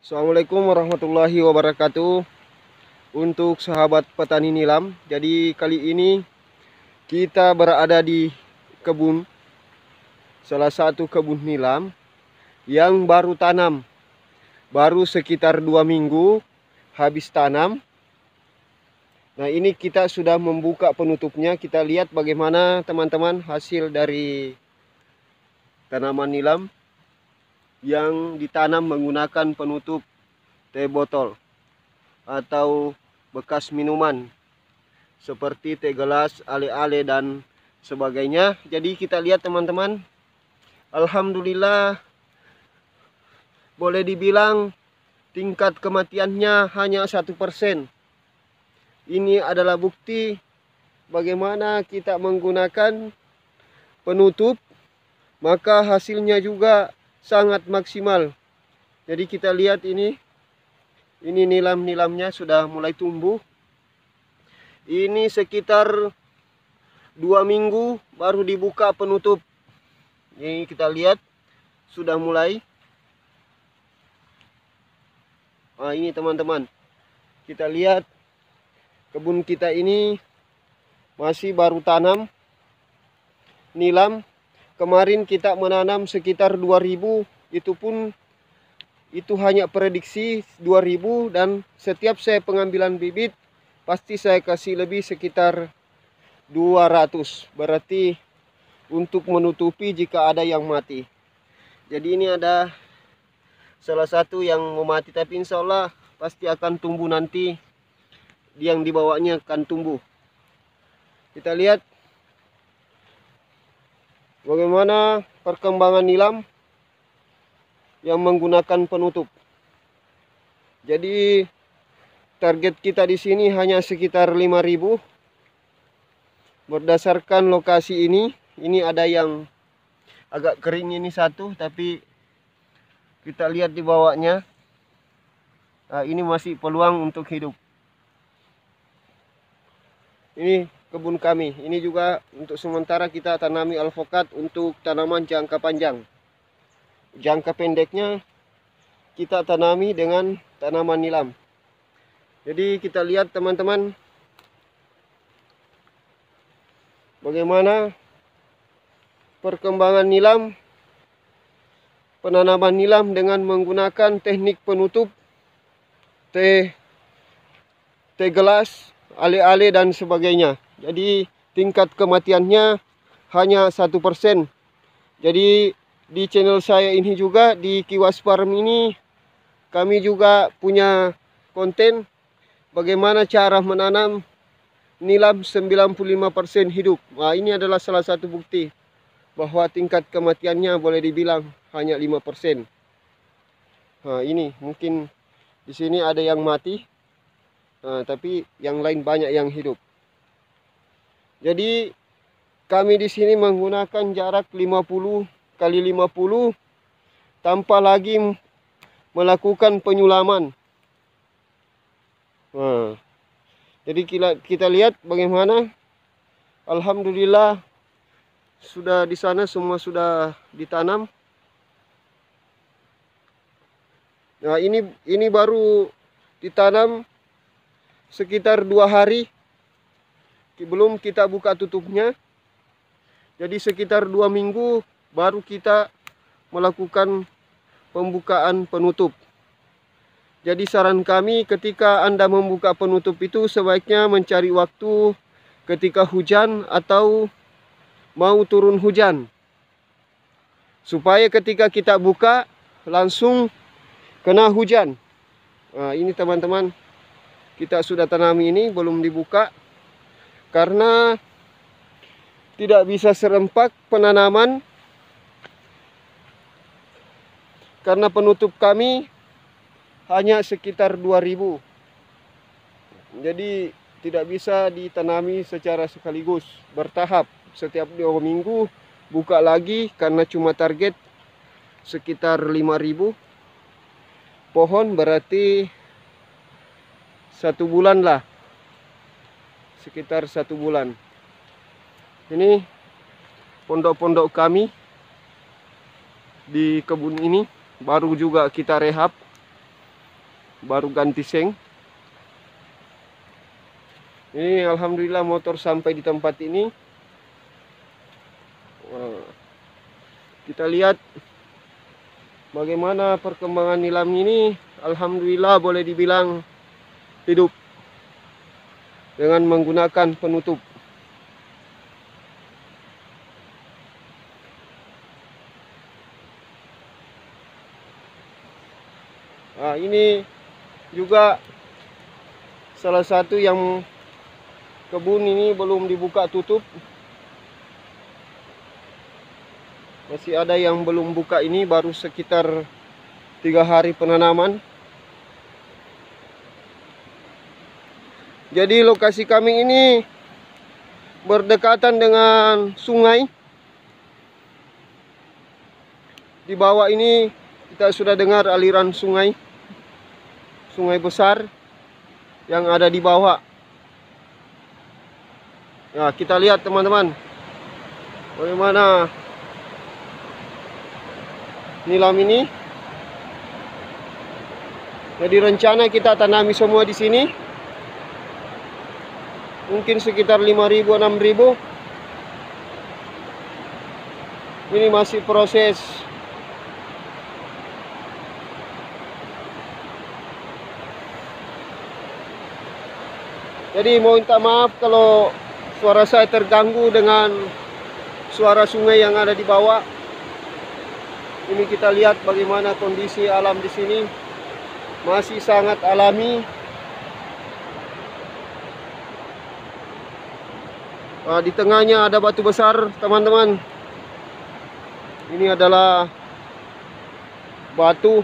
Assalamualaikum warahmatullahi wabarakatuh. Untuk sahabat petani nilam, jadi kali ini kita berada di kebun, salah satu kebun nilam yang baru tanam, baru sekitar 2 minggu habis tanam. Nah, ini kita sudah membuka penutupnya. Kita lihat bagaimana teman-teman hasil dari tanaman nilam yang ditanam menggunakan penutup teh botol atau bekas minuman seperti teh gelas, ale-ale dan sebagainya. Jadi kita lihat teman-teman, alhamdulillah boleh dibilang tingkat kematiannya hanya 1%. Ini adalah bukti bagaimana kita menggunakan penutup, maka hasilnya juga sangat maksimal. Jadi kita lihat ini nilam-nilamnya sudah mulai tumbuh. Ini sekitar 2 minggu baru dibuka penutup. Ini kita lihat sudah mulai. Nah, ini teman-teman, kita lihat kebun kita ini masih baru tanam nilam. Kemarin kita menanam sekitar 2000, itu hanya prediksi 2000, dan setiap saya pengambilan bibit pasti saya kasih lebih sekitar 200. Berarti untuk menutupi jika ada yang mati. Jadi ini ada salah satu yang mau mati, tapi insya Allah pasti akan tumbuh nanti. Yang dibawanya akan tumbuh. Kita lihat bagaimana perkembangan nilam yang menggunakan penutup. Jadi target kita di sini hanya sekitar 5000. Berdasarkan lokasi ini ada yang agak kering, ini satu, tapi kita lihat di bawahnya. Nah, ini masih peluang untuk hidup. Ini kebun kami. Ini juga untuk sementara kita tanami alpukat untuk tanaman jangka panjang. Jangka pendeknya kita tanami dengan tanaman nilam. Jadi kita lihat teman-teman bagaimana perkembangan nilam, penanaman nilam dengan menggunakan teknik penutup teh gelas, ale-ale dan sebagainya. Jadi tingkat kematiannya hanya 1%. Jadi di channel saya ini juga, di Kiwas Farm ini, kami juga punya konten bagaimana cara menanam nilam 95% hidup. Nah, ini adalah salah satu bukti bahwa tingkat kematiannya boleh dibilang hanya 5%. Nah, ini mungkin di sini ada yang mati. Nah, tapi yang lain banyak yang hidup. Jadi kami di sini menggunakan jarak 50 kali 50 tanpa lagi melakukan penyulaman. Nah, jadi kita lihat bagaimana alhamdulillah sudah di sana semua sudah ditanam. Nah, ini baru ditanam sekitar 2 hari belum kita buka tutupnya. Jadi sekitar 2 minggu baru kita melakukan pembukaan penutup. Jadi saran kami, ketika Anda membuka penutup itu sebaiknya mencari waktu ketika hujan atau mau turun hujan, supaya ketika kita buka langsung kena hujan. Nah, ini teman-teman, kita sudah tanami ini belum dibuka karena tidak bisa serempak penanaman, karena penutup kami hanya sekitar 2000. Jadi tidak bisa ditanami secara sekaligus, bertahap. Setiap 2 minggu buka lagi, karena cuma target sekitar 5000 pohon, berarti 1 bulan lah, sekitar 1 bulan. Ini pondok-pondok kami di kebun ini baru juga kita rehab. baru ganti seng. Ini alhamdulillah motor sampai di tempat ini. Kita lihat bagaimana perkembangan nilam ini. Alhamdulillah boleh dibilang hidup dengan menggunakan penutup. Nah, ini juga salah satu yang kebun ini belum dibuka tutup. Masih ada yang belum buka, ini baru sekitar 3 hari penanaman. Jadi lokasi kami ini berdekatan dengan sungai. Di bawah ini kita sudah dengar aliran sungai. Sungai besar yang ada di bawah. Ya, kita lihat teman-teman bagaimana nilam ini. Jadi rencana kita tanami semua di sini. Mungkin sekitar 5.000 6.000. Ini masih proses. Jadi mau minta maaf kalau suara saya terganggu dengan suara sungai yang ada di bawah. Ini kita lihat bagaimana kondisi alam di sini. Masih sangat alami. Di tengahnya ada batu besar, teman-teman. Ini adalah batu.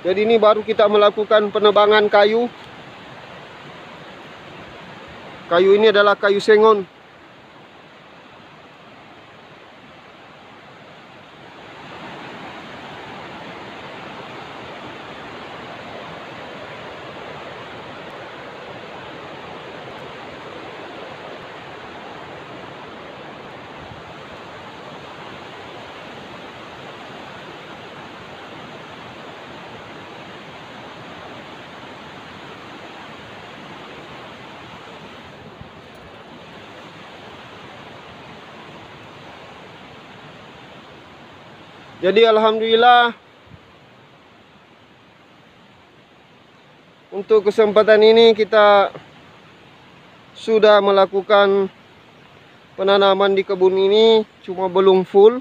Jadi ini baru kita melakukan penebangan kayu. Kayu ini adalah kayu sengon. Jadi alhamdulillah untuk kesempatan ini kita sudah melakukan penanaman di kebun ini, cuma belum full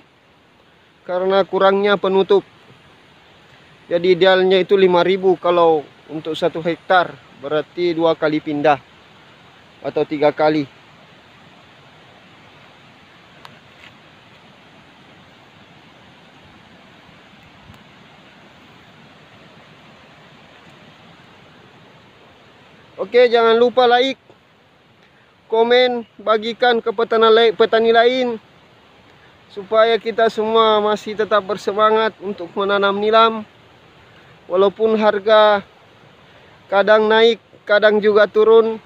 karena kurangnya penutup. Jadi idealnya itu 5.000 kalau untuk 1 hektar, berarti 2 kali pindah atau 3 kali. Oke, jangan lupa like, komen, bagikan ke petani lain supaya kita semua masih tetap bersemangat untuk menanam nilam. Walaupun harga kadang naik, kadang juga turun.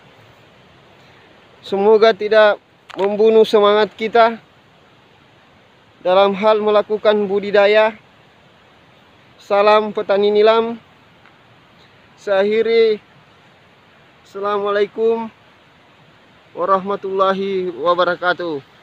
Semoga tidak membunuh semangat kita dalam hal melakukan budidaya. Salam petani nilam. Saya akhiri. Assalamualaikum warahmatullahi wabarakatuh.